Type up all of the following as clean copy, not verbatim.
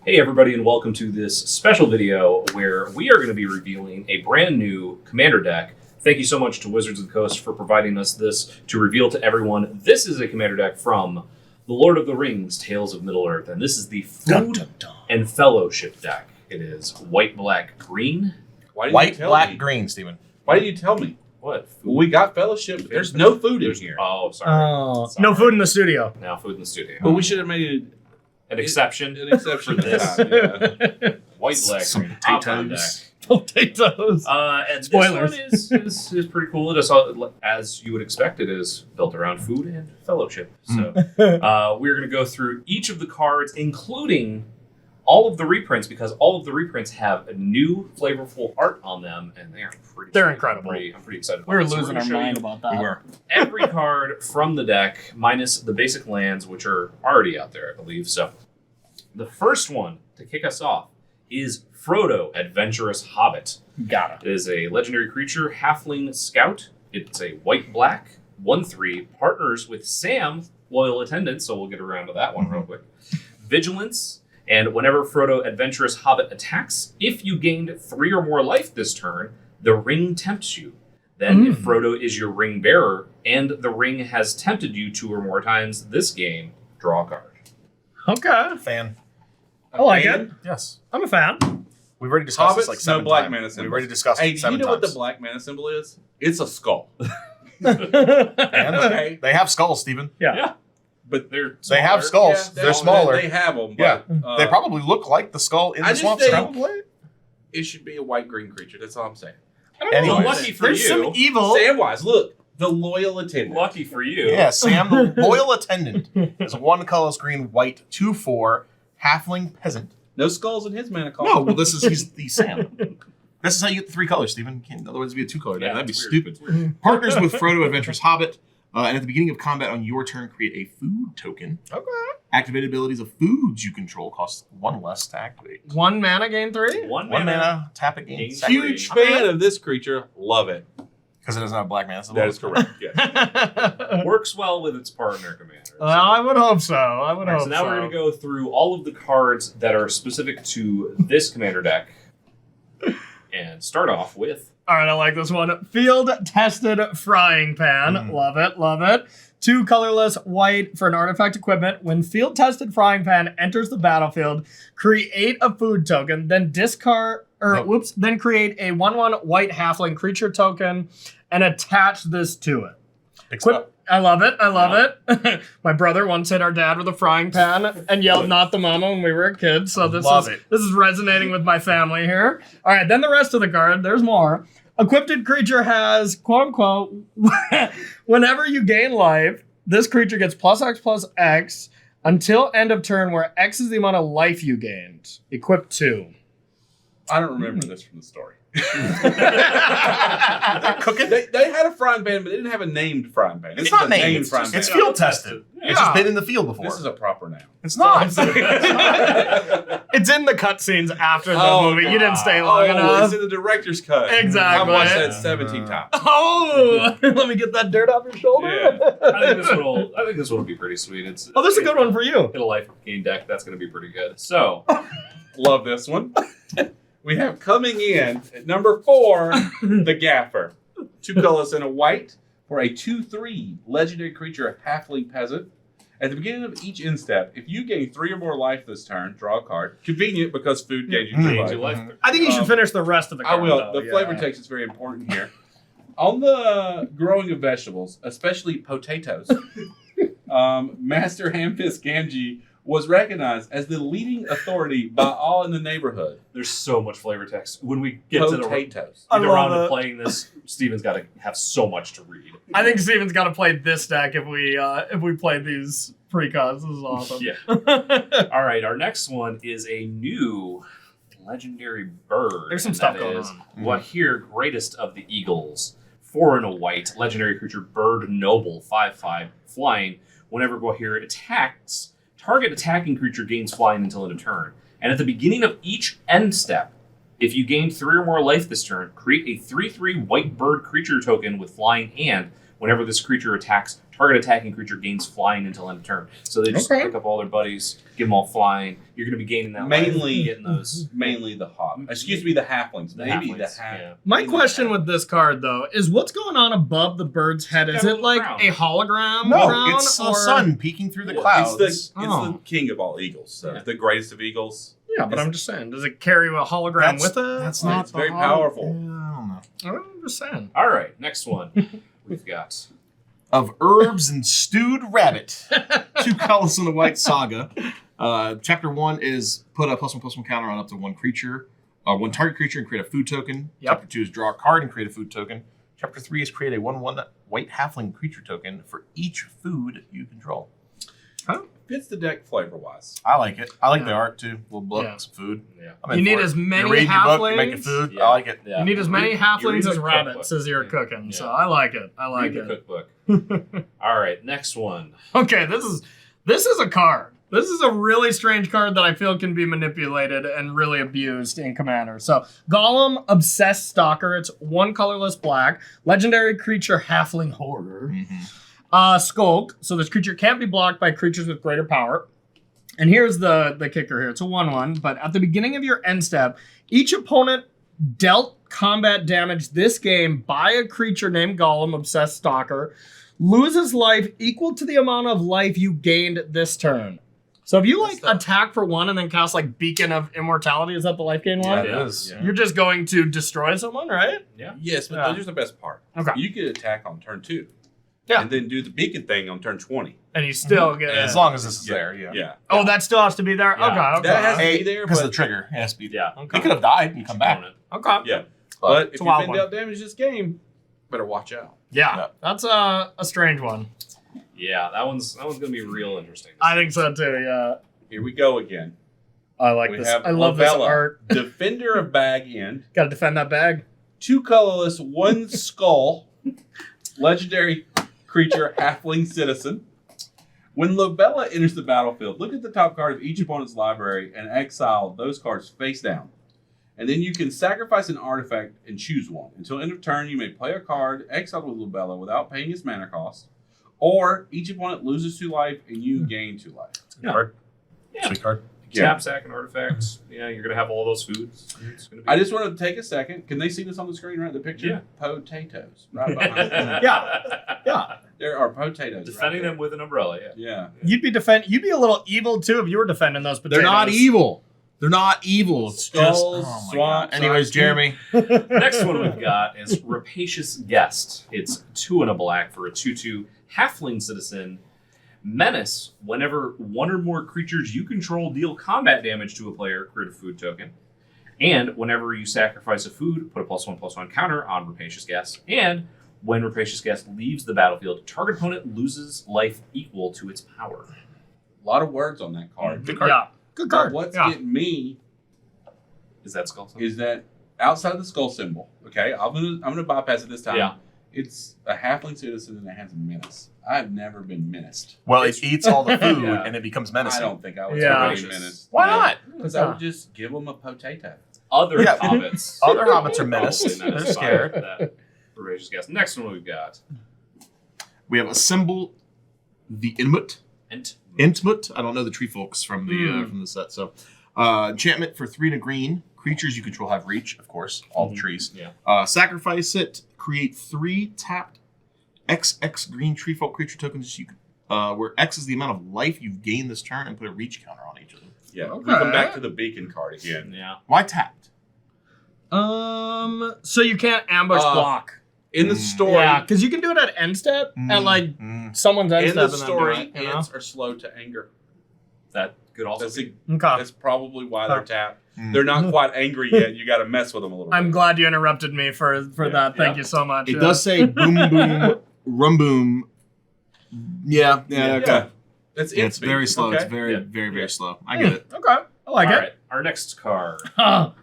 Hey everybody, and welcome to this special video where we are going to be revealing a brand new commander deck. Thank you so much to Wizards of the Coast for providing us this to reveal to everyone. This is a commander deck from The Lord of the Rings, Tales of Middle-earth, and this is the Food and Fellowship deck. It is white, black, green. White, black, green, Steven. Why did you tell me? What? Well, we got Fellowship. There's no food in here. Oh, sorry. Sorry. No food in the studio. Now food in the studio. But we should have made An exception for this. Yeah. White, black, Some green. Opera deck. Potatoes. And Spoilers. this one is pretty cool. It is, as you would expect, it is built around food and fellowship. So we're going to go through each of the cards, including all of the reprints, because all of the reprints have a new flavorful art on them, and they are pretty. They're incredible. I'm pretty excited. We were about it. losing So our we're gonna mind show you about that. We were. every card from the deck, minus the basic lands, which are already out there, I believe. So the first one to kick us off is Frodo, Adventurous Hobbit. Got it. It is a legendary creature, Halfling Scout. It's a white-black, 1/3, partners with Sam, Loyal Attendant, so we'll get around to that one real quick. Vigilance, and whenever Frodo, Adventurous Hobbit attacks, if you gained 3 or more life this turn, the ring tempts you. Then if Frodo is your ring bearer, and the ring has tempted you 2 or more times this game, draw a card. Okay. Fan. I like it. Yes. I'm a fan. We've already discussed this Hobbits, like no 7 black times. mana symbol. We've already discussed Hey, it do 7 you know times. what the black mana symbol is? It's a skull. And Okay. they have skulls, Steven. Yeah. But They have skulls. Yeah, They're smaller. They have them. Yeah. But, They probably look like the skull in I the just swamp. think- Probably. It should be a white-green creature. That's all I'm saying. Anyways. Well, lucky for There's you. some evil. Samwise, look. The Loyal Attendant. Lucky for you. Yeah, Sam, the Loyal Attendant, is a 1 colorless green, white, 2/4, halfling peasant. No skulls in his mana card. No, well, he's the Sam. This is how you get the 3 colors, Steven. Can't otherwise be a 2-color deck. Yeah, That'd be it's weird. stupid. It's weird. Partners with Frodo, Adventurous Hobbit, and at the beginning of combat on your turn, create a food token. Okay. Activated abilities of foods you control cost 1 less to activate. 1 mana, gain 3? 1 1 mana. mana, tap it, gain Gain second. Huge fan of this creature. Love it. Because it doesn't have black mana. That is correct. Yes. Works well with its partner commander. So. I would hope so. I would All right, hope so now we're going to go through all of the cards that are specific to this commander deck, and start off with All right, I like this one. Field-tested frying pan. Love it, love it. 2 colorless white for an artifact equipment. When field-tested frying pan enters the battlefield, create a food token, then then create a 1/1 white halfling creature token and attach this to it. Except, I love it. I love it. My brother once hit our dad with a frying pan and yelled "not the mama" when we were a kid. So this is resonating with my family here. All right, then the rest of the card. There's more. Equipped creature has quote unquote whenever you gain life, this creature gets +X/+X until end of turn, where X is the amount of life you gained. Equip 2. I don't remember this from the story. cooking? They had a frying pan, but they didn't have a named frying pan. It's This not is a named. named It's, frying pan. it's field tested. It's just been in the field before. This is a proper noun. It's not. It's in the cutscenes after the movie. You didn't stay long enough. It's in the director's cut. Exactly. I've watched that 17 times. Oh, let me get that dirt off your shoulder. Yeah. I think this one will be pretty sweet. Oh, this is a good one for you. Hit a life gain deck. That's going to be pretty good. So Love this one. We have coming in at number 4, the Gaffer. 2 colors and a white for a 2/3 legendary creature, halfling peasant. At the beginning of each instep, if you gain 3 or more life this turn, draw a card. Convenient because food gains you 3 gains you life. life. I think you should finish the rest of the I card. will. though. The flavor text is very important here. On the growing of vegetables, especially potatoes, Master Hamfist Gamgee was recognized as the leading authority by all in the neighborhood. There's so much flavor text. When we get to the Potatoes. I get love around to it. playing this, Steven's got to have so much to read. I think Steven's got to play this deck if we play these pre-cods. This is awesome. Yeah. All right, our next one is a new legendary bird. There's some and stuff that going is on. What here, greatest of the eagles. 4 and a white, legendary creature, bird noble, 5/5, flying. Whenever Gwahir attacks, target attacking creature gains flying until end of turn. And at the beginning of each end step, if you gain 3 or more life this turn, create a 3/3 white bird creature token with flying, and whenever this creature attacks, Target attacking creature gains flying until end of turn. So they just pick up all their buddies, give them all flying. You're going to be gaining that Mainly- life, getting those. Mainly the the halflings. The Maybe halflings, the half. yeah. My question with this card, though, is what's going on above the bird's head? It's Is got a it like crown. a hologram No, crown? it's the or... sun peeking through the Yeah. clouds. It's the Oh. king of all eagles. So Yeah. the greatest of eagles. Yeah, but I'm just saying, does it carry a hologram with it? That's Like, not it's very the powerful. Yeah, I don't know. I'm just saying. All right, next one. We've got Of herbs and stewed rabbit. 2 colors in the white saga. Chapter 1 is put a +1/+1 counter on up to 1 creature, 1 target creature, and create a food token. Yep. Chapter 2 is draw a card and create a food token. Chapter 3 is create a 1/1 white halfling creature token for each food you control. Fits the deck flavor wise. I like it. I like the Yeah. art too. Little book, Yeah. some food. yeah. I'm in You need for it. as many You're reading your book, you're halflings. making food. Yeah. I like it. Yeah. You need as many You're halflings reading as the rabbits cookbook. as you're Yeah. cooking. Yeah. So I like it. I like Read the it. cookbook. All right, next one. Okay, this is a card. This is a really strange card that I feel can be manipulated and really abused in Commander. So, Golem, Obsessed Stalker. It's 1 colorless black. Legendary creature, Halfling Horror. Skulk. So this creature can't be blocked by creatures with greater power. And here's the kicker here. It's a 1/1, but at the beginning of your end step, each opponent dealt combat damage this game by a creature named Golem, Obsessed Stalker, loses life equal to the amount of life you gained this turn. So if you That's tough. attack for 1 and then cast Beacon of Immortality, is that the life gain one? Yeah, it is. Yeah. You're just going to destroy someone, right? Yeah. Yes, but Yeah. here's the best part. Okay. You could attack on turn 2. Yeah. And then do the beacon thing on turn 20. And you still get As long as this is there, yeah. Yeah. Oh, that still has to be there? Yeah. Okay, That has okay. to be there, Because but, of the trigger. It has to be there. Yeah. Okay. He could have died and come back. Opponent. Okay. yeah. But if It's a you've wild been one. dealt damage this game, better watch out. Yeah, Yeah. that's a strange one. Yeah, that one's gonna be real interesting. I think so too, yeah. Here we go again. I like We this. have I love this Lovella, art. Defender of Bag End. Gotta defend that bag. 2 colorless, 1 skull. Legendary creature, halfling citizen. When Lobella enters the battlefield, look at the top card of each opponent's library and exile those cards face down. And then you can sacrifice an artifact and choose one. Until end of turn, you may play a card exiled with Lobella without paying its mana cost. Or each opponent loses 2 life and you gain 2 life. Yeah. Card. Yeah. Sweet card. Tap sack and artifacts. Yeah, you're gonna have all those foods. It's gonna be I just wanted to take a second. Can they see this on the screen right? The picture? Yeah. Potatoes. Right behind them. Yeah. There are potatoes. Defending right them with an umbrella, yeah. there. Yeah. You'd be a little evil too if you were defending those potatoes. They're not evil. They're not evil. It's just. Skulls, Oh my swamp, God. Anyways, side- Jeremy. Next one we've got is Rapacious Guest. It's 2 and a black for a 2/2 halfling citizen. Menace. Whenever 1 or more creatures you control deal combat damage to a player, create a food token. And whenever you sacrifice a food, put a +1/+1 counter on Rapacious Guest. And when Rapacious Guest leaves the battlefield, target opponent loses life equal to its power. A lot of words on that card. Good card. Yeah. Good But card. what's yeah. getting me Is that skull? is that outside the skull symbol, okay, I'm gonna bypass it this time. Yeah. It's a halfling citizen and it has a menace. I've never been menaced. Well, it eats all the food Yeah. and it becomes I menacing. don't think I would Yeah. ever be menaced. Why not? Because I would just give them a potato. Other Yeah. hobbits. Other hobbits are menaced. Probably They're menaced by scared. that Rapacious Guest. Next one we've got. We have a symbol, the Inmut. Intmut. I don't know the tree folks from the set. So, enchantment for 3 and a green. Creatures you control have reach, of course, all the trees. Yeah. Sacrifice it. Create 3 tapped XX green tree folk creature tokens. Where X is the amount of life you've gained this turn, and put a reach counter on each of them. Yeah. We Okay. come back to the beacon card again. Yeah. Why tapped? So you can't ambush block. In the story, Yeah, because you can do it at end step at someone's end in step the and story, then do it, you know? ants are slow to anger. That could also That's, be. Okay. that's probably why they're tapped. They're not quite angry yet. You got to mess with them a little I'm bit. glad you interrupted me for that. Thank you so much. It does say boom boom rum boom. Yeah. Okay. Yeah. That's Yeah, it's very slow. Okay? It's very, Yeah. very, very slow. I get it. Okay. I like All it. right. Our next card.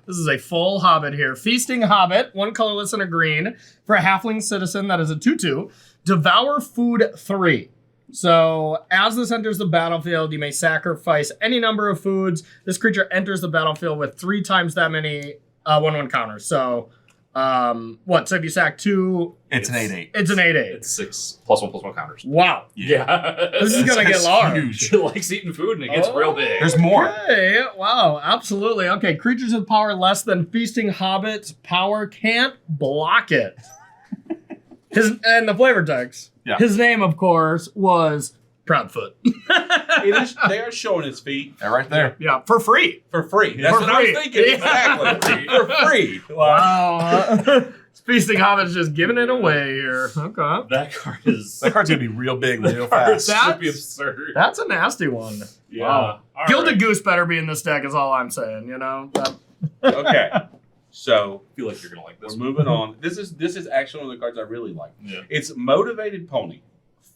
This is a full hobbit here. Feasting Hobbit, 1 colorless and a green for a halfling citizen that is a 2/2. Devour food 3. So as this enters the battlefield, you may sacrifice any number of foods. This creature enters the battlefield with 3 times that many 1/1 counters. So What? So if you sack 2, It's an 8/8. it's an 8/8. It's 6 +1/+1 counters. Wow. Yeah. This is gonna get That's large. huge. It likes eating food and it gets real big. There's more. Okay, wow, absolutely. Okay, creatures with power less than feasting hobbits, power can't block it. And the flavor text. Yeah. His name, of course, was Proudfoot. They are showing his feet They're right there. Yeah, for free. for free. That's For what I was free. thinking. Yeah. Exactly. For free. Wow. Feasting hobbits just giving it away here. Okay. That card is. That card's gonna be real big, real It's fast. gonna be absurd. That's a nasty one. Yeah. Wow. All Gilded right. Goose better be in this deck is all I'm saying, you know? Okay. So I feel like you're gonna like this we're one. moving on. This is actually one of the cards I really like. Yeah. It's Motivated Pony.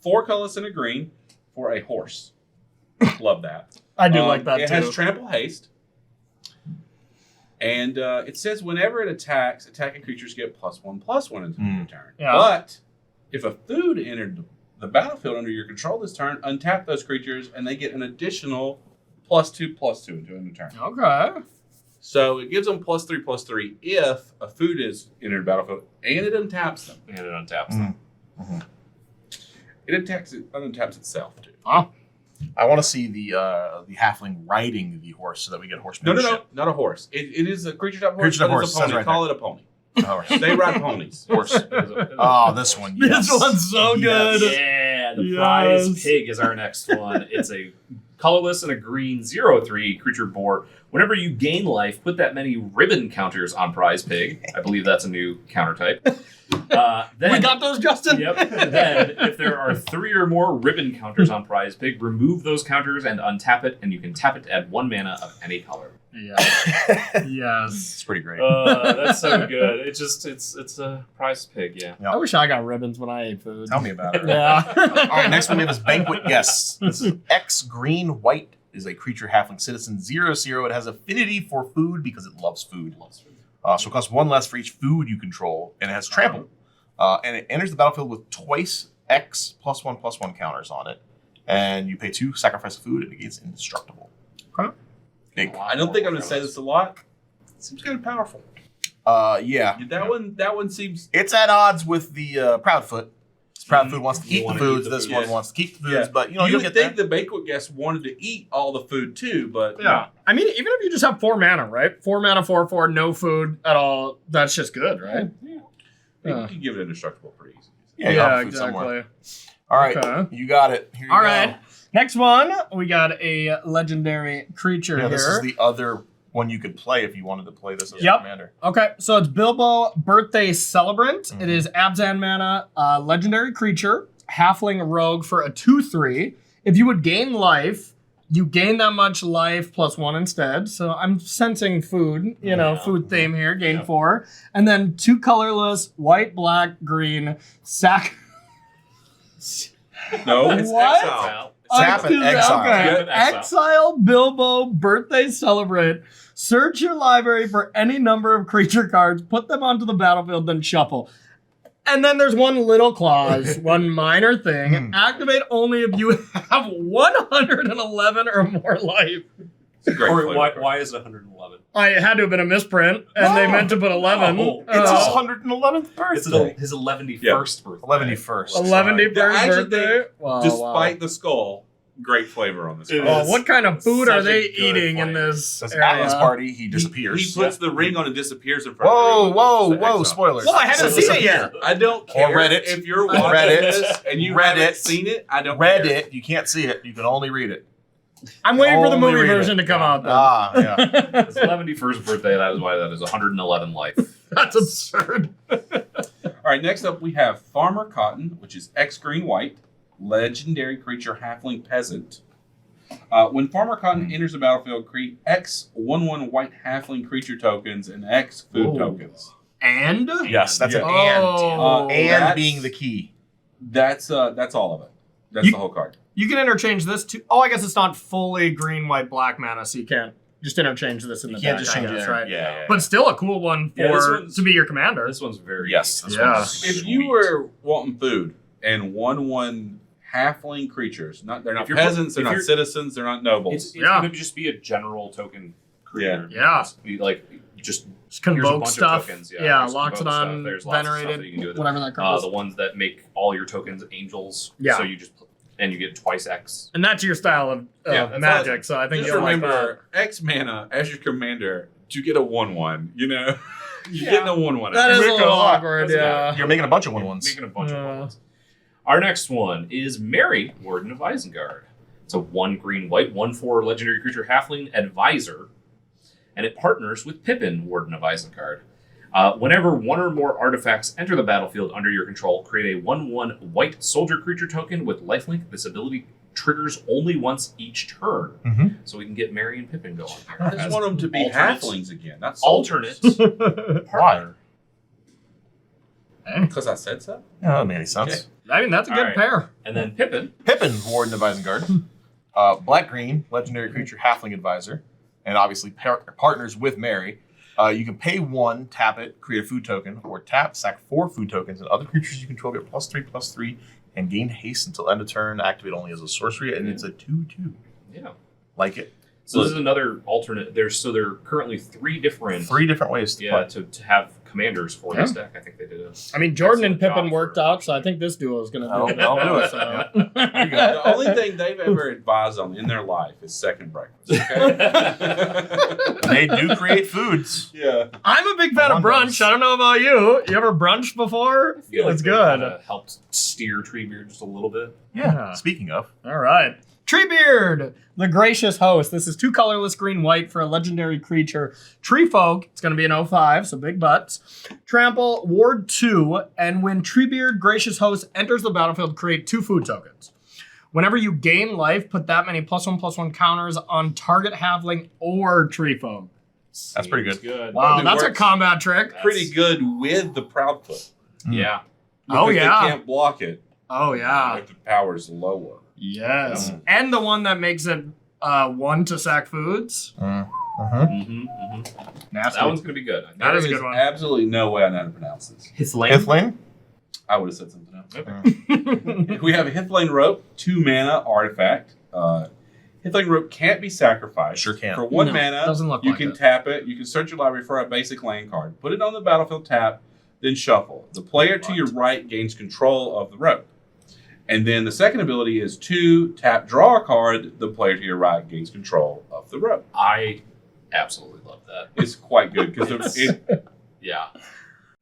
4 colors and a green for a horse. Love that. I do like that it too. has Trample Haste. And it says whenever it attacks, attacking creatures get +1/+1 until your turn. Yeah. But if a food entered the battlefield under your control this turn, untap those creatures and they get an additional +2/+2 until end of turn. Okay. So it gives them +3/+3 if a food is entered the battlefield and it untaps them. And it untaps them. It untaps itself too. Oh. I want to see the halfling riding the horse so that we get horsemanship. No, not a horse. It is a creature type horse. Creature type but horse, it's a says pony. right Call it a pony. Horse. They ride ponies. Horse. It is a- Oh, this one. Yes. This one's so Yes. good. Yeah, the Yes. prize pig is our next one. It's a colorless and a green 0/3 creature board. Whenever you gain life, put that many ribbon counters on prize pig. I believe that's a new counter type. Then, We got those, Justin? Yep. Then, if there are 3 or more ribbon counters on prize pig, remove those counters and untap it, and you can tap it to add 1 mana of any color. Yeah. Yes. It's pretty great. That's so good. It's a prize pig, yeah. Yeah. I wish I got ribbons when I ate food. Tell me about it. Yeah. All right, next one we have is Banquet Guests. This is X green white is a creature halfling citizen 0/0. It has affinity for food because it loves food. So it costs 1 less for each food you control, and it has trample. And it enters the battlefield with twice X +1/+1 counters on it, and you pay 2, sacrifice a food, and it gets indestructible. Okay. Big. I don't think I'm going to say this a lot. It seems kind of powerful. Yeah. That one seems. It's at odds with the Proudfoot. Proudfoot wants to You eat the wanna foods. eat the This food, one yes. wants to keep the foods, Yeah. but You you'll would get think there. the banquet guests wanted to eat all the food too, but Yeah. I mean, even if you just have 4 mana, right? 4 mana, 4/4, no food at all. That's just good, right? you Yeah. can give it indestructible pretty easy. Yeah, you have food somewhere. All right, Okay. you got it. Here you All go. right. Next one, we got a legendary creature Yeah, here. this is the other one you could play if you wanted to play this as Yep. a commander. Okay, so it's Bilbo Birthday Celebrant. Mhm. It is Abzan mana, legendary creature, halfling rogue for a 2/3. If you would gain life, you gain that much life +1 instead. So I'm sensing food, food theme here, gain Yeah. 4. And then 2 colorless, white, black, green, sack. No, it's What? exile. Tap and exile. Okay. Yep, exile. Exile Bilbo Birthday Celebrate. Search your library for any number of creature cards, put them onto the battlefield, then shuffle. And then there's one little clause, one minor thing. Activate only if you have 111 or more life. It's a great Or flavor. why is it 111? It had to have been a misprint, and they No. meant to put 11. No. It's his Uh, 111th It's birthday. his 11st birthday. 11st. 11th The actual birthday. Wow, Despite the skull, great flavor on this. It card. is. what kind of food are Such a they good eating in flavor. this Says area? Atlas party, he disappears. He puts the ring on and disappears in front Whoa, of everyone. whoa, It's the whoa! exile. Spoilers. Well, I haven't Says seen it yet. disappear. I don't care Reddit. if you're Or watching Reddit. this and you Reddit. haven't seen it. I don't care. Reddit, you can't see it. You can only read it. I'm waiting for the Only movie read version it. to come out, though. Ah, yeah. His 11st birthday, that is why that is 111 life. That's absurd. All right, next up we have Farmer Cotton, which is X green white, legendary creature halfling peasant. When Farmer Cotton enters the battlefield, create X 1/1 white halfling creature tokens and X food Ooh. tokens. And? Yes, that's an Oh. and. And that's- being the key. That's all of it. That's You- the whole card. You can interchange this to. Oh, I guess it's not fully green, white, black mana, so you can't just interchange this in You the can't deck, just I change guess, it. right? Yeah. But still a cool one Yeah, this for one's- to be your commander. This one's very Yes. This Yeah. one's If sweet. you were wanting food and 1/1 halfling creatures, they're not If you're- peasants, they're if not you're- citizens, they're not nobles. It's Yeah. going to just be a general token creator. Yeah. Be like, just Just Here's a convoke bunch stuff. of tokens. Yeah, there's locks it convoke stuff. on, There's lots of stuff that venerated, you can do with it. whatever that card is. The ones that make all your tokens angels. Yeah. So you just and you get twice X. And that's your style of that's magic, awesome. so I think Just you'll like that. remember, X mana as your commander to get a 1/1. You know, you're getting a 1/1. That is a Make little a lot. awkward, Doesn't yeah. You're making a bunch of 1/1s. Making a bunch of ones. Our next one is Mary, Warden of Isengard. It's a 1 green white 1/4 legendary creature halfling advisor, and it partners with Pippin, Warden of Isengard. Whenever one or more artifacts enter the battlefield under your control, create a 1/1 white soldier creature token with lifelink. This ability triggers only once each turn, so we can get Mary and Pippin going. I just want them to be halflings again, not alternate partner. Because I said so. Yeah, that made any sense. Okay. I mean, that's a good All right. pair. And then Pippin. Pippin, Warden of Isengard. Black green, legendary creature, halfling advisor, and obviously partners with Mary. You can pay 1, tap it, create a food token, or tap, sack 4 food tokens, and other creatures you control get +3/+3, and gain haste until end of turn. Activate only as a sorcery, and it's a 2/2. Yeah. Like it. So this is another alternate. There are currently 3 different. 3 different ways to play. to have commanders for this deck. I think they did it. I mean, Jordan and Excellent Pippin job worked for- out, so I think this duo is going to do I'll it. do it. So. The only thing they've ever advised on in their life is second breakfast. Okay? They do create foods. Yeah. I'm a big fan of One brunch. does. I don't know about you. You ever brunched before? I feel like It's they good. kinda helped steer Treebeard just a little bit. Yeah. Speaking of, All right. Treebeard, the gracious host. This is 2 colorless green white for a legendary creature. Tree folk. It's going to be an 0/5, so big butts. Trample, ward 2, and when Treebeard, gracious host, enters the battlefield, create 2 food tokens. Whenever you gain life, put that many +1/+1 counters on target halfling or tree folk. That's pretty good. Good. Wow, Probably that's a works. combat trick. Pretty good with the Proudfoot. Yeah. Oh, Because yeah. They can't block it Oh, yeah. if the power's lower. Yes. And the one that makes it 1 to sack foods. Mm-hmm. Nasty. That one's gonna be good. That is a There good one. Absolutely no way I know how to pronounce this. His lane. Hithlane. I would have said something else. We have a Hithlane Rope, 2 mana artifact. Hithlane Rope can't be sacrificed. Sure can. For 1 No, mana, doesn't look you like can it. tap it. You can search your library for a basic land card. Put it on the battlefield tap, then shuffle. The player to your right gains control of the rope. And then the second ability is 2, tap, draw a card. The player to your right gains control of the rope. I absolutely love that. It's quite good because Yeah.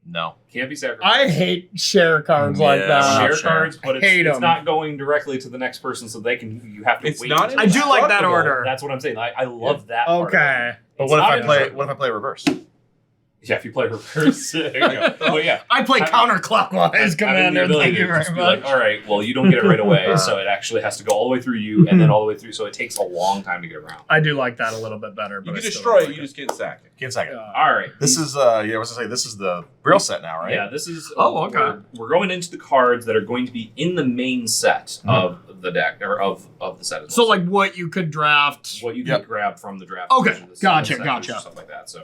No. Can't be sacrificed. I hate share cards like Yeah, that. share sure. cards, but Hate it's 'em. not going directly to the next person, so they can. You have to It's wait. not until- I do like that indestructible. order. That's what I'm saying. I love that. part of it. Okay. But It's what if not I play? indestructible. What if I play reverse? Yeah, if you play reverse. There you go. Well, yeah. I play Having- counterclockwise, Having the Commander. ability Thank to you very just be much. like, all right, well, you don't get it right away, so it actually has to go all the way through you and then all the way through. So it takes a long time to get around. I do like that a little bit better. you But can I still destroy don't it, like you just can't sack it. Can't second. All right. This is I was gonna say this is the real set now, right? Yeah, this is. Oh, okay. We're going into the cards that are going to be in the main set of the deck or of the set. As So, well. like, what you could draft. what you can Yep. grab from the draft. Okay, version, the gotcha, sections, gotcha. Stuff like that. So,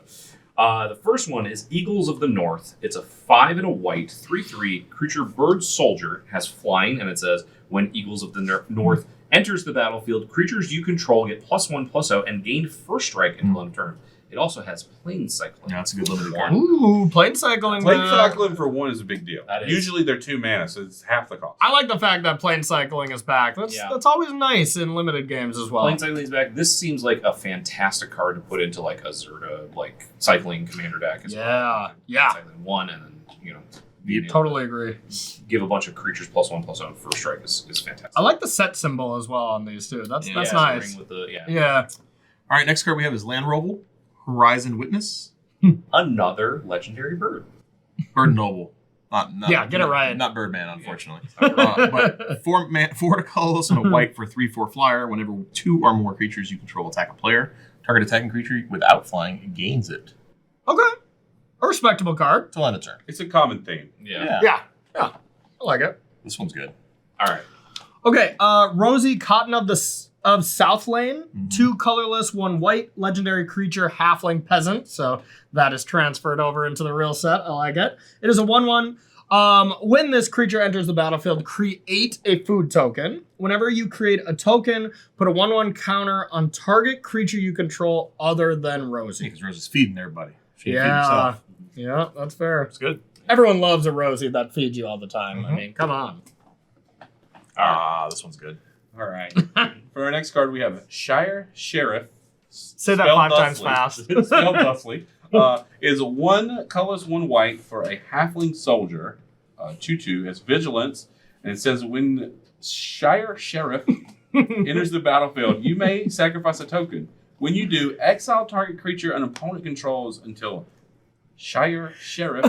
the first one is Eagles of the North. It's a 5 and a white 3/3 creature bird soldier, has flying, and it says when Eagles of the North enters the battlefield, creatures you control get +1/+0 and gain first strike until end of turn. It also has plane cycling. Yeah, it's a good limited card. Ooh, plane cycling. Plane man. cycling for 1 is a big deal. That is. Usually they're 2 mana, so it's half the cost. I like the fact that plane cycling is back. That's always nice in limited games as well. Plane cycling is back. This seems like a fantastic card to put into like a Zerta like cycling commander deck. It's Yeah, yeah. Cycling 1 and then being able Totally agree. to give a bunch of creatures +1/+0 and first strike is fantastic. I like the set symbol as well on these too. That's Yeah, nice. ring with the, Yeah. All right, next card we have is Land Roval, Horizon Witness, Another legendary bird. Bird Noble. Not Yeah, get it right. Not Birdman, unfortunately. Yeah. But 4 colorless and a white for 3/4 flyer. Whenever 2 or more creatures you control attack a player, target attacking creature without flying gains it. Okay. A respectable card. Till end of turn. It's a common theme. Yeah. Yeah. I like it. This one's good. All right. Okay, Rosie Cotton of South Lane, 2 colorless, 1 white, legendary creature, halfling peasant. So that is transferred over into the real set. I like it. It is a 1/1. When this creature enters the battlefield, create a food token. Whenever you create a token, put a 1/1 counter on target creature you control other than Rosie. Because Rose is feeding everybody. Feed yourself. Yeah, that's fair. It's good. Everyone loves a Rosie that feeds you all the time. I mean, come on. This one's good. All right. For our next card, we have Shire Sheriff. Say that spelled 5 times thusly. fast. Spelled thusly. Is 1 colorless, 1 white for a halfling soldier. 2/2 has vigilance, and it says when Shire Sheriff enters the battlefield, you may sacrifice a token. When you do, exile target creature an opponent controls until Shire Sheriff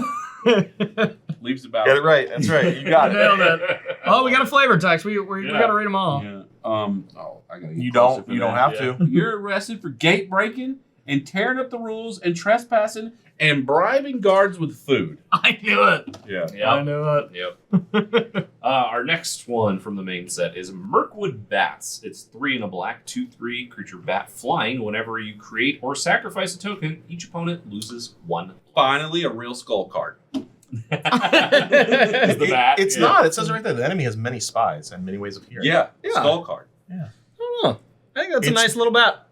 leaves the battlefield. Get it right. That's right. You got it. Nailed it. Oh, we got a flavor text. We got to read them all. Yeah. I gotta get You closer don't. for You don't that. have to. You're arrested for gate breaking and tearing up the rules and trespassing and bribing guards with food. I knew it. Yeah. I knew it. Yep. Our next one from the main set is Mirkwood Bats. It's 3 and a black, 2/3 creature bat flying. Whenever you create or sacrifice a token, each opponent loses 1. Finally, a real skull card. Is the bat? It's not. It says right there. The enemy has many spies and many ways of hearing. Yeah, Yeah. skull card. I don't know. I think that's a It's- nice little bat.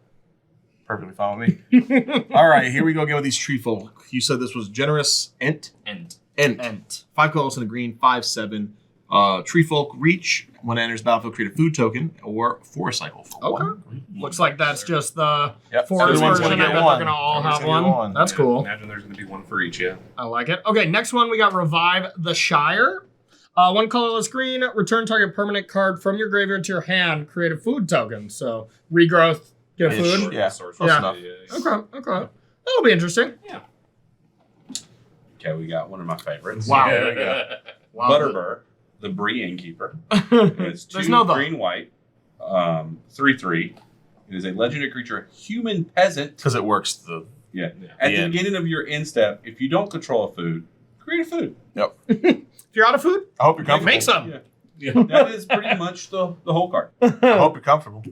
Perfectly follow me. All right, here we go again with these tree folk. You said this was generous ent. And Ent. 5 colors and a green, 5/7. Tree folk reach when it enters battlefield, create a food token or forest cycle for Okay. 1. Looks like that's just the Yep. forest Everyone's version. gonna I get bet one. they're going to all Everyone's have gonna get one. one. That's cool. Imagine there's going to be one for each, yeah. I like it. Okay, next one we got Revive the Shire. 1 colorless green, return target permanent card from your graveyard to your hand, create a food token. So regrowth, get Ish. food. Yeah, Source. close Yeah. enough. Okay. That'll be interesting. Okay, we got one of my favorites. Wow. Yeah. There we go. Wow. Butterbur, the Brienne Keeper. It's 2 There's no the. green, white, 3/3. It is a legendary creature, human peasant. Because it works. At The the end. beginning of your end step, if you don't control a food, create a food. If you're out of food, I hope you're comfortable. make some. Yeah. That is pretty much the whole card. I hope you're comfortable.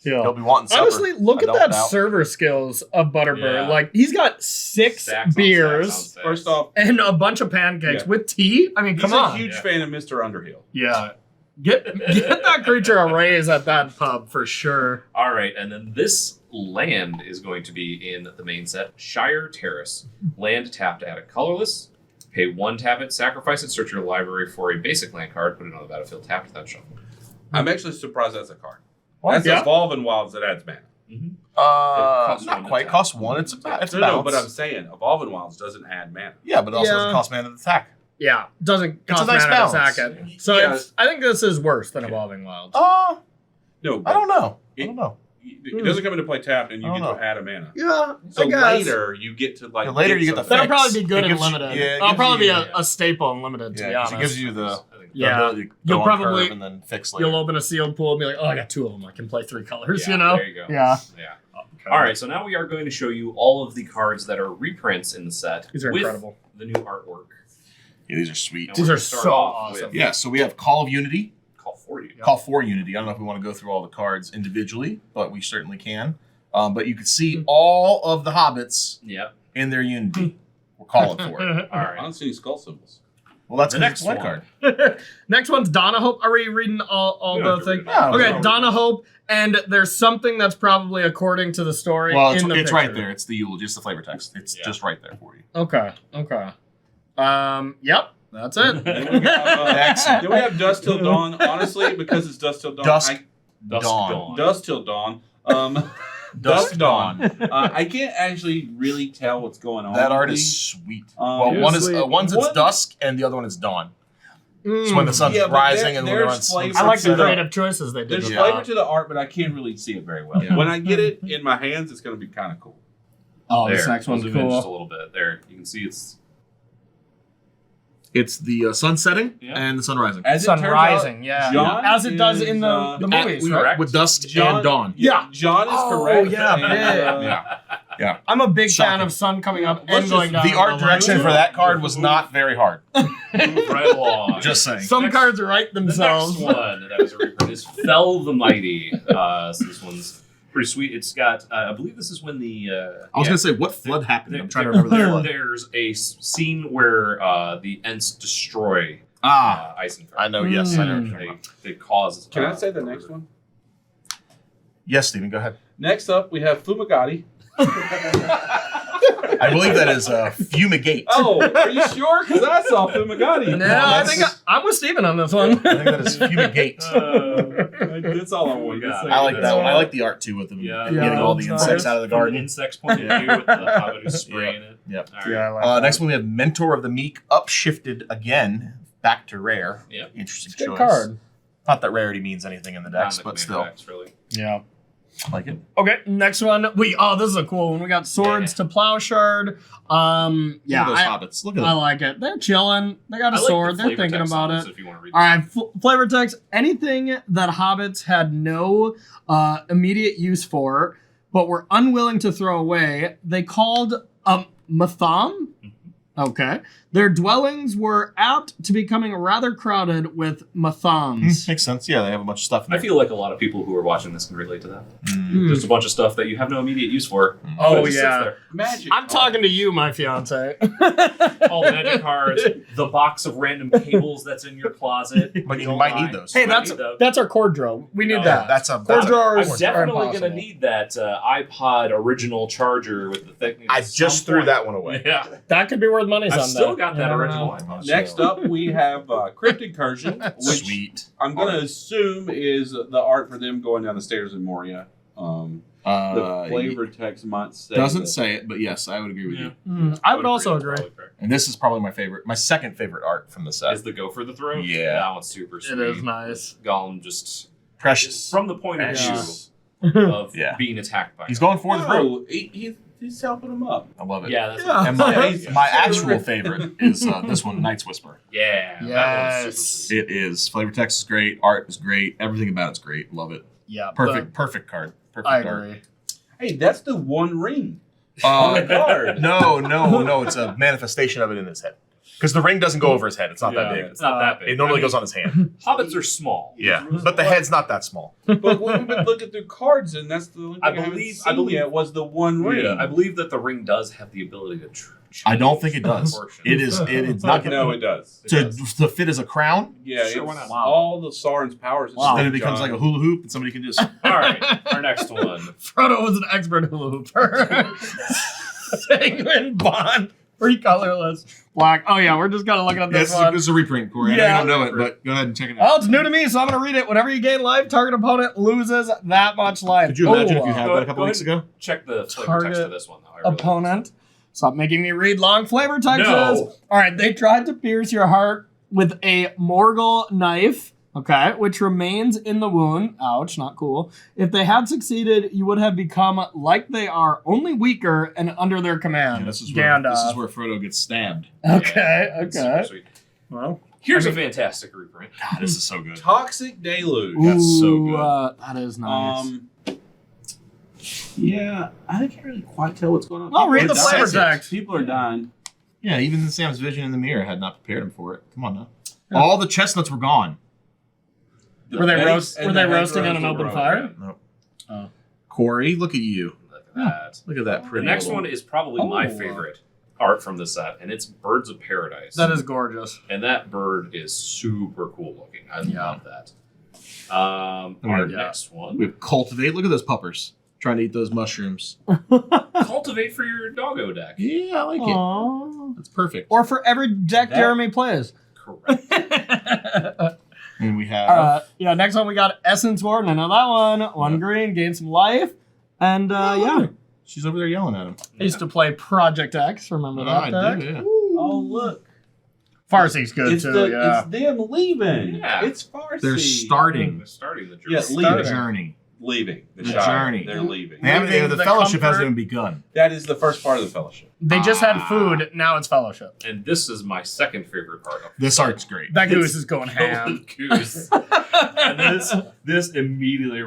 He'll be wanting supper. Honestly, look I at don't that doubt. server skills of Butterbur. Yeah. Like, he's got 6 Stacks on beers stacks on First off, and a bunch of pancakes Yeah. with tea. I mean, he's come a on. huge Yeah. fan of Mr. Underhill. Yeah. Get that creature a raise at that pub for sure. All right, and then this land is going to be in the main set, Shire Terrace. Land tapped to add a colorless. Pay 1, tap it, sacrifice it, search your library for a basic land card, put it on the battlefield, tapped without shuffle. I'm actually surprised that's a card. What? That's Yeah. Evolving Wilds that adds mana. costs Not 1 to quite. tap. Costs 1. It's a balance. No, but I'm saying Evolving Wilds doesn't add mana. Yeah, but it also Yeah. doesn't cost mana to attack. Yeah, doesn't It's a cost nice mana to balance. attack it. So Yeah. I think this is worse than Evolving Wilds. No, I don't know. I It- don't know. It doesn't come into play tapped, and you I get don't to add a mana. Yeah, So I guess. later you get to like. Yeah, later you get the some- That'll fix. probably be good It in gives you- limited. yeah, it That'll gives probably you- be a staple in limited, to be Yeah, 'cause honest. it gives you the I think Yeah. ability to You'll go on probably- curve and then fix later. You'll open a sealed pool and be like, oh, I got 2 of them. I can play 3 colors, Yeah, you know? There you go. Yeah. Yeah. All right, so now we are going to show you all of the cards that are reprints in the set. These are with incredible. the new artwork. Yeah, these are sweet. Now These we're are gonna start so off with awesome. Yeah, so we have Call of Unity, Call for you. Call for Unity. I don't know if we want to go through all the cards individually, but we certainly can. But you can see all of the hobbits Yep. in their Unity. We'll call it for it. All I right. don't see any skull symbols. Well, that's The the next next one one. card. Next one's Donna Hope. Are we reading all We the don't have to things? read it all. Yeah, Okay, Donna Hope, and there's something that's probably according to the story Well, in the it's right picture. there. It's the eulogy, just the flavor text. It's Yeah. just right there for you. Okay. Yep, that's it. Then we got, Excellent. then we have Dust Till Dawn. Honestly, because it's Dust Till Dawn. Dusk Dusk Dawn. Dawn. Dust Till Dawn. Dusk Dawn. I can't actually really tell what's going on. That art with is these. sweet. Um, Well, yeah, one is sweet. one's it's One- dusk and the other one is dawn. It's Mm. when the sun's Yeah, but rising and when there's the sun's flavor I like the to creative choices they did. There's with Yeah. flavor that. to the art, but I can't really see it very well. Yeah. When I get it in my hands, it's going to be kind of cool. Oh, There. this next We'll one's zoom in just a cool. little bit. There, you can see it's It's the sun setting Yeah. and the sun rising. As it Sun turns rising, out, yeah. John As it does in is, the movies, we- right? With dusk John- and dawn. Yeah. John is Oh, correct. yeah, and, yeah. I'm a big fan Shocking. of sun coming up Let's and going just- down. The art line. direction for that card was not very hard. move right along. Just saying. Some Next- cards write The themselves. next one that was a reprint is Fell the Mighty. So this one's pretty sweet. It's got, I believe this is when the. I was yeah, going to say, what flood happened? there- I'm trying to remember the flood. There's a scene where the Ents destroy Isengard. I know, yes. I know. Mm. what you're talking about. They cause. Can I say the next one? Yes, Stephen, go ahead. Next up, we have Fumagati. I believe that is fumigate. Oh, are you sure? Because I saw Fumigati. No, I think I'm with Steven on this one. I think that is fumigate. That's all I want to Yeah. say. I like that one. I like the art too with them getting all the insects out of the From garden. the insects point of view with the hobbit who's spraying it. Yep. All right. I like Next one we have Mentor of the Meek, upshifted again, back to rare. Yep. Interesting It's a good choice. card. Not that rarity means anything in the decks, Not but the still, decks, really. Yeah. I like it. Okay, next one. This is a cool one. We got Swords to Plow Shard. Look at those I hobbits. Look at I them. like it. They're chilling. They got a I like sword. the They're flavor thinking text about on it. this if you want to read All right, flavor text. Anything that hobbits had no immediate use for, but were unwilling to throw away, they called a matham. Okay. Their dwellings were apt to becoming rather crowded with mathams. Makes sense. Yeah, they have a bunch of stuff in I there. feel like a lot of people who are watching this can relate to that. Mm. Just a bunch of stuff that you have no immediate use for. Oh, but it just sits yeah. there. Magic. I'm talking to you, my fiance. All the magic cards, the box of random cables that's in your closet. But you don't might buy. need those. Hey, Might that's need those. that's our cord drill. We need No, that. That's a Cord drawers I'm are definitely impossible. going to need that iPod original charger with the thing. I at just some threw point. that one away. Yeah. That could be worth money I've someday. still got You that never original know. iPod. Next up, we have Crypt Incursion, which Sweet. I'm going to assume is the art for them going down the stairs in Moria. The flavor text might say doesn't that. say it, but yes, I would agree with Yeah. you. I would also that's agree. probably correct. And this is probably my second favorite art from the set. Is the go for the throat? Yeah. That one's super sweet. It is nice. Gollum just Precious. from the point of Precious. view of Yeah. being attacked by. He's Gollum. going for the throat. No, he's helping him up. I love it. Yeah, that's Yeah. And my, Yeah. my actual favorite is this one, Night's Whisper. yeah. That Yes. one's super sweet. It is. Flavor text is great. Art is great. Everything about it's great. Love it. Yeah. Perfect card. Perfect I art. agree. Hey, that's the One Ring on the card. No. It's a manifestation of it in his head. Because the ring doesn't go over his head. It's not that big. It's not that big. It normally I mean, goes on his hand. Hobbits are small. Yeah. But the head's not that small. But when we've been looking through cards, and that's the only thing I I believe- haven't seen yet was the One Ring. Yeah, I believe that the ring does have the ability to. I don't think it does. Proportion. It's not No, going it does. It to does. fit as a crown. Yeah, Sure, it's why not? all the Sauron's powers. and Wow. stuff, Then it becomes John. like a hula hoop and somebody can just. All right, our next one. Frodo was an expert hula hooper. Sanguine Bond. Free colorless. Black. Oh, yeah, we're just going to look at this one. This is a reprint, Corey. I know Yeah. you don't know it, but go ahead and check it out. Oh, it's new to me, so I'm going to read it. Whenever you gain life, target opponent loses that much life. Could you imagine Oh, if you had Go that a couple ahead. weeks ago? Check the flavor Target text of this one, though. I really like opponent. Stop making me read long flavor texts. No. All right, they tried to pierce your heart with a Morgul knife, okay, which remains in the wound. Ouch, not cool. If they had succeeded, you would have become like they are, only weaker and under their command. Yeah, this is Gandalf. where Frodo gets stabbed. Okay, It's super okay. sweet. Well, Here's a fantastic reprint. God, this is so good. Toxic Deluge. That's so ooh, good. that is nice. Yeah, I can't really quite tell what's going on. Well, read People the are flavor dying. text. People are dying. Yeah, even Sam's vision in the mirror had not prepared him for it. Come on now. All the chestnuts were gone. Were they Eggs roast- and were the they egg roasting on an rolls open are fire? broken. No. Corey, look at you. Look at that. Look at that The pretty. next little- one is probably my Oh. favorite art from the set, and it's Birds of Paradise. That is gorgeous. And that bird is super cool looking. I Yeah. love that. Our Yeah. next one. We have cultivate. Look at those puppers trying to eat those mushrooms. Cultivate for your doggo deck. Yeah, I like it. Aww. That's perfect. Or for every deck That- Jeremy plays. Correct. And we have. Yeah, next one we got Essence Ward. I know that one. One Yeah. green, gain some life. And yeah, She's over there yelling at him. I used to play Project X. Remember that I deck? do, yeah. Oh, look. Farsi's good It's, too, it's them leaving. Yeah. It's Farsi. They're starting They're starting the journey. Yeah, the leaving. journey. Leaving. The The Shire. journey. They're leaving. They haven't, Leaving the the fellowship comfort. hasn't even begun. That is the first part of the fellowship. They just had food, now it's Fellowship. And this is my second favorite part of This art's great. That goose It's is going ham. Goose. And this immediately,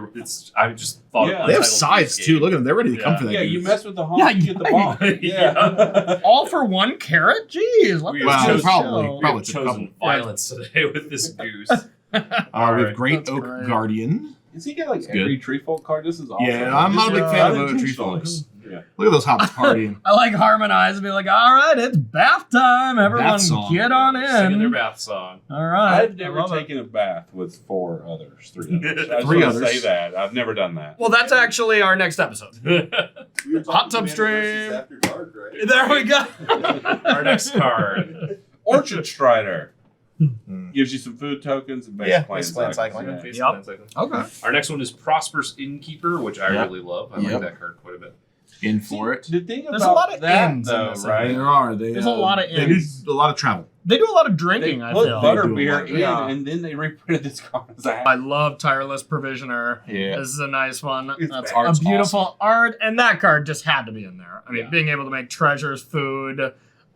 I just thought Yeah. of They have Untitled sides Goose too. Game. Look at them. They're ready to come Yeah. for that. Yeah, you goose. mess with the honk, Yeah, you get the yeah. bonk. Yeah. All for 1 carrot? Jeez, let We this have go chosen- probably- show. We probably have took a chosen couple. violence today with this goose. We have Alright. Great That's Oak great. Guardian. Is he got like It's every good. tree folk card? This is awesome. Yeah, I'm not a big fan of tree folks. Yeah. Look at those hobbits partying. I like harmonize and be like, all right, it's bath time. Everyone Bath song. get on Singing their in. bath song. All right. I've never I love it. taken a bath with three others. I just Three want to others. say that. I've never done that. Well, that's actually our next episode. Hot tub stream. After dark, right? There we go. Our next card. Orchard Strider. Hmm. Gives you some food tokens and basic Yeah, plan basic plan cycles. cycling. Yeah. Okay. Our next one is Prosperous Innkeeper, which I Yep. really love. I Yep. like that card quite a bit. In for it. The thing There's a about lot of that, ends in though, this, right? There are. There's a lot of They do ins. a lot of travel. They do a lot of They drinking, I put feel. They do a butterbeer lot, in, yeah. and then they reprinted this card as a hat. I love Tireless Provisioner. Yeah. This is a nice one. It's That's bad. a Art's beautiful art, and that card just had to be in there. I mean, Yeah. being able to make treasures, food,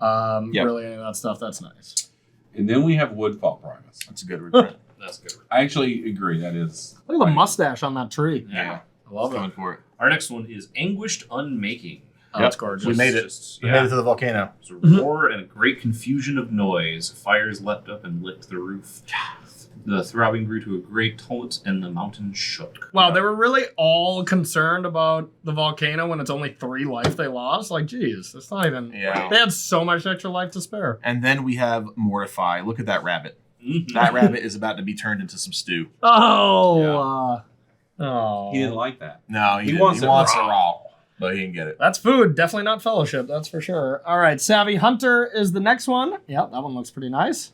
Yep. really any of that stuff, that's nice. And then we have Woodfall Primus. That's a good reprint. That's good. I actually agree. That is. Look at the mustache on that tree. Yeah. I love Going it. for it. Our next one is Anguished Unmaking. Oh, Yep. it's gorgeous. We made it. Just, We yeah. made it to the volcano. It was a roar and a great confusion of noise. Fires leapt up and licked the roof. The throbbing grew to a great tumult, and the mountain shook. Wow, they were really all concerned about the volcano when it's only 3 life they lost. Like, geez, it's not even. Yeah. They had so much extra life to spare. And then we have Mortify. Look at that rabbit. Mhm. That rabbit is about to be turned into some stew. Oh. Oh. He didn't like that. No, He didn't. wants it it raw. raw, but he didn't get it. That's food. Definitely not fellowship. That's for sure. All right, Savvy Hunter is the next one. Yeah, that one looks pretty nice.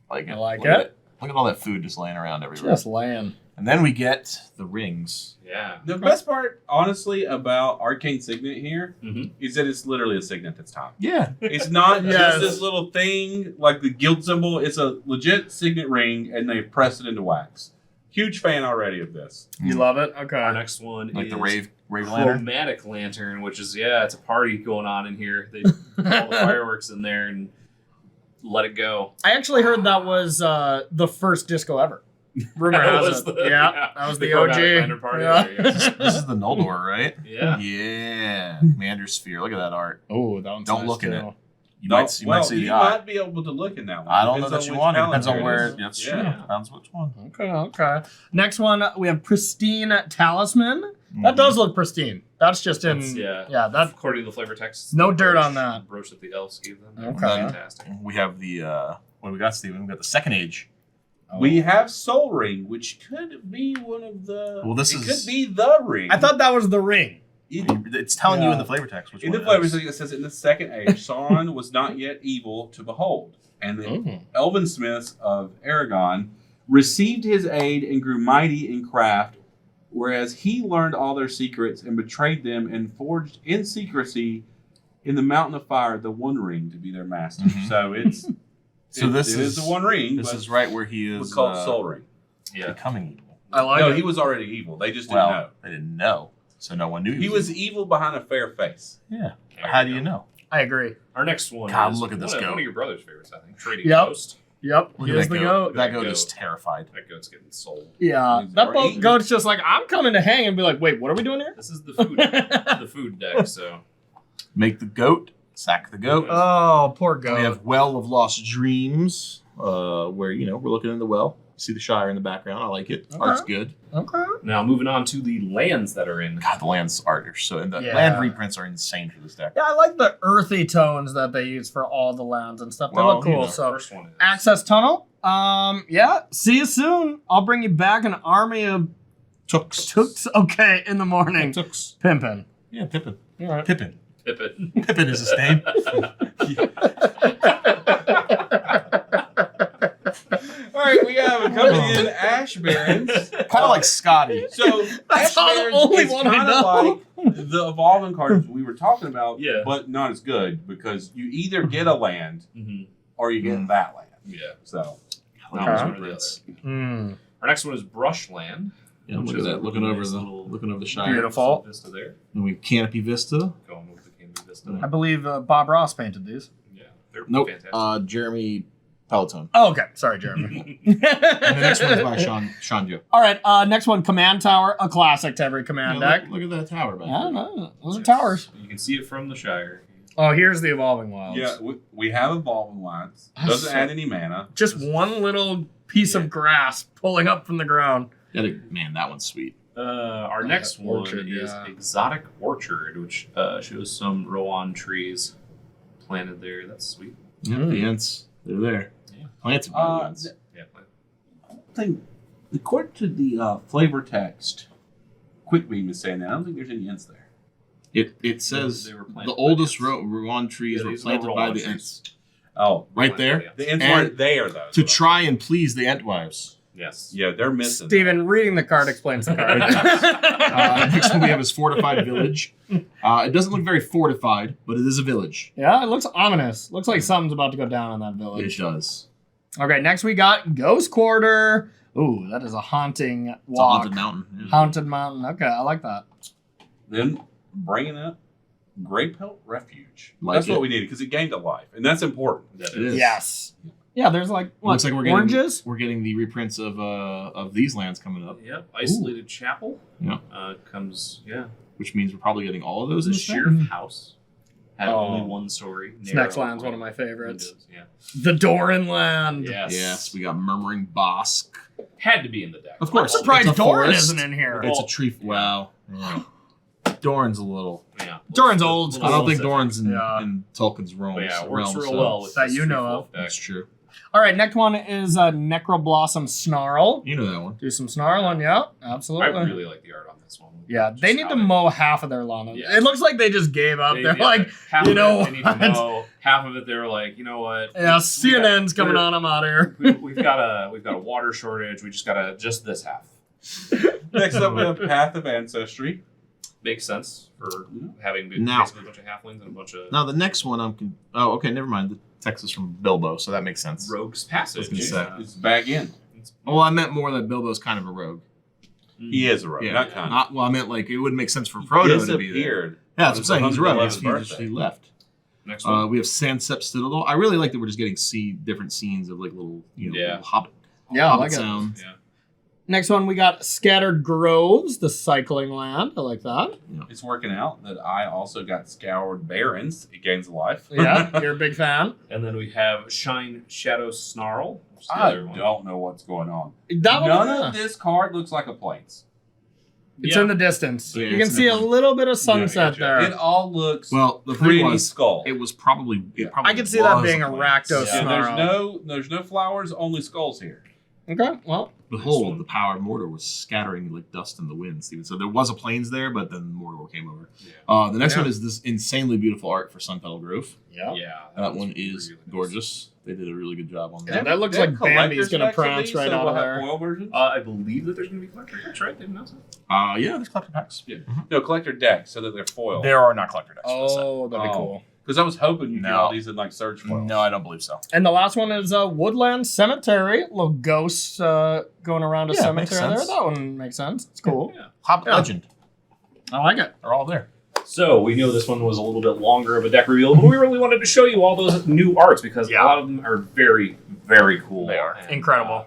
Like it. I like Look at it. Look at all that food just laying around everywhere. Just laying. And then we get the rings. Yeah. The best part, honestly, about Arcane Signet here Mhm. is that it's literally a signet that's time. Yeah. It's not Yes. just this little thing like the guild symbol. It's a legit signet ring, and they've pressed it into wax. Huge fan already of this. You love it? Our Okay. next one Like is the rave lantern. Chromatic Lantern, which is, it's a party going on in here. They put all the fireworks in there and let it go. I actually heard that was the first disco ever. Rumor That has was it. the- yeah, that was the Chromatic OG. Lantern party Yeah. there, yeah. This is the Noldor, right? Yeah. Yeah. Commander Sphere. Look at that art. Oh, that one's Don't nice look in too. it. You No, might see you the eye. might be able to look in that one. I don't know Depends that you on want it. which Depends on calendar where. it is. That's Yeah. true. Depends which one. Okay. Next one, we have Pristine Talisman. That does look pristine. That's just in. That's- yeah. Yeah, that. According to the flavor text. No the dirt brooch- on that. Brooch that the elves gave them. Okay. Fantastic. We have the what do we got, Steven? We got the Second Age. We have Soul Ring, which could be one of the. Well, this it is- could be the ring. I thought that was the ring. It's telling you in Yeah. the flavor text which In one the it flavor is. thing, it says in the Second Age, Sauron was not yet evil to behold, and the Mm. elven smiths of Aragon received his aid and grew mighty in craft, whereas he learned all their secrets and betrayed them and forged in secrecy in the mountain of fire the One Ring to be their master. Mhm. So it's So this it is the One Ring. This but is right where he it's is called Soul Ring. Yeah. becoming evil. I like No, it. he was already evil. They just didn't Well, know. they didn't know, so no one knew He was evil behind a fair face. Yeah. There How we do you go. know? I agree. Our next one God, is look at this one goat. of your brother's favorites, I think. Trading Yep. Ghost. Yep. Look Here's at the that goat. That That goat is goat. terrified. That goat's getting sold. Yeah. He's That already- goat's just like, I'm coming to hang and be like, wait, what are we doing here? This is the food the food deck, so Make the goat, sack the goat. Oh, poor goat. We have Well of Lost Dreams, where we're looking in the well. See the Shire in the background. I like it. Okay. Art's good. Okay. now moving on to the lands that are in. God, the lands art are so, and the Yeah. land reprints are insane for this deck. Yeah, I like the earthy tones that they use for all the lands and stuff. They Well, look cool. The So, first one is Access Tunnel. Yeah. See you soon. I'll bring you back an army of tooks. Okay, in the morning. Tooks. Pimpin'. Yeah, Pippin. All right. Pippin. Pippin. Pippin is his name. All right, we have coming in Ash Barons. Kind of like Scotty. So That's Ash all the Barons only is one I kind know. of like the evolving cards we were talking about, Yeah. but not as good because you either get a land Mm-hmm. or you get Mm. that land. Yeah. So Not Okay. one or the other. Mm. Our next one is Brushland. Yeah, which look at is a that. Looking really over nice the little- looking over the Shire. Beautiful. Vista there. And we have Canopy Vista. Going with the Canopy Vista I there. believe Bob Ross painted these. Yeah. They're Nope. fantastic. Jeremy Peloton. Oh, okay. Sorry, Jeremy. And the next one is by Sean Joe. All right. Next one, Command Tower. A classic to every command deck. Look at that tower back Yeah, there. no, those are towers. You can see it from the Shire. Oh, here's the Evolving Wilds. yeah, we have evolving lines. That's Doesn't so- add any mana. Just one little piece Yeah. of grass pulling up from the ground. Man, that one's sweet. Our next one Orchard, is yeah. Exotic Orchard, which shows some Rowan trees planted there. That's sweet. Yeah, the ants, they're there. Yeah. Planted by the ants. Yeah. I don't think, according to the flavor text, Quick Beam is saying that. I don't think there's any ants there. It says They were planted the by oldest the ants. Rowan trees Yeah, were these are planted by Rowan the trees. ants. Oh, Right there. the ants And weren't there, though. To try and please the ant wives. Yes. Yeah, they're missing. Steven, reading the card explains the card. Next one we have is Fortified Village. It doesn't look very fortified, but it is a village. Yeah, it looks ominous. Looks like something's about to go down in that It village. does. Okay, next we got Ghost Quarter. Ooh, that is a haunting It's a walk. haunted mountain. Yeah. Haunted mountain. Okay, I like that. Then bringing up Great Pelt Refuge. Like That's it. what we needed because it gained a life, and that's important. That It is. Yes. Yeah, there's like what, Looks like we're getting oranges. We're getting the reprints of these lands coming up, Yep. Isolated Chapel. Yeah. Comes, which means we're probably getting all of those in The this set. Sheriff House. Had Oh. only one story. This next land's one of my favorites. favorites. Yeah. The Doran Land. Yes. Yes, we got Murmuring Bosk. Had to be in the deck. Of I'm course. surprised It's a Doran forest. isn't in here. It's Well, a tree. Wow. Yeah. Doran's a little. Yeah. Doran's old I school. don't think Doran's in, Yeah. in Tolkien's realm. But yeah, it works real so well with That this you know Tree of. Folk deck. That's true. All right, next one is Necroblossom Snarl. You know that one. Do some snarling, yeah, I absolutely. really like the art on this one. Yeah, they Just need how to mow half of their lawn. Yeah. It looks like they just gave up. They're yeah, like, half you of know it they need to what? mow. Half of it they're like, you know what? yeah, CNN's coming we're- on. I'm out of here. We've got a water shortage. We just got just this half. Next up, we have Path of Ancestry. Makes sense for having Now- basically a bunch of halflings and a bunch of Now the next one oh, okay, never mind. The text is from Bilbo, so that makes sense. rogues passage. I was gonna say. It's back in. Well, I meant more that Bilbo's kind of a rogue. He is a rogue, Yeah, not kind not well. I meant like it would make sense for of. Frodo to be there. Disappeared. Yeah, that's what I'm saying. He's a rogue. 111th He birthday. left. Next one. We have Sansep Citadel. I really like that we're just getting different scenes of like little, little hobbit, Yeah, I hobbit like it. sounds. Yeah. Next one, we got Scattered Groves, the cycling land. I like that. It's working out that I also got Scoured Barrens. It gains a life. Yeah, you're a big fan. And then we have Shine Shadow Snarl. which is the I other one. don't know what's going on. That one, None yeah. of this card looks like a plains. It's Yeah. in the distance. Yeah, you can it's see a definitely- little bit of sunset gotcha. It there. all looks Well, the pretty thing was, skull. it was probably. It probably I could see that was being a plains. Rakdos Yeah, Snarl. there's no flowers, only skulls here. Okay, well, Behold, the power of Mordor was scattering like dust in the wind, Steven. So there was a plains there, but then Mordor came over. Yeah. The next Yeah. one is this insanely beautiful art for Sunpetal Grove. yeah. Yeah. That was one is really nice. gorgeous. They did a really good job on Yeah, that. that looks They like have Bambi's collector's gonna packs of prance these, right so out we'll of have there. foil versions? I believe that there's going to be collector decks, right? They've announced it. Yeah, there's collector packs. Yeah. No, collector decks so that they're foil. There are not collector decks. for this set. Oh, that'd be Oh. cool. Because I was hoping you'd get No. all these in like Surge foils. No, I don't believe so. And the last one is Woodland Cemetery. Little ghosts going around a Yeah, makes cemetery there. sense. That one makes sense. It's cool. Yeah. Hobbit Yeah. Legend. I like it. They're all there. So we know this one was a little bit longer of a deck reveal, but we really wanted to show you all those new arts because Yeah. a lot of them are very, very cool. They are. And, Incredible.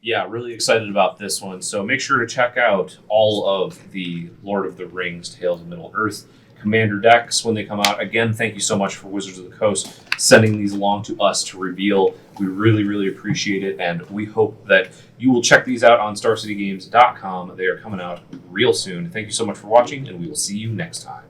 yeah, really excited about this one. So make sure to check out all of the Lord of the Rings Tales of Middle-earth Commander decks when they come out. Again, thank you so much for Wizards of the Coast sending these along to us to reveal. We really, really appreciate it, and we hope that you will check these out on StarCityGames.com. They are coming out real soon. Thank you so much for watching, and we will see you next time.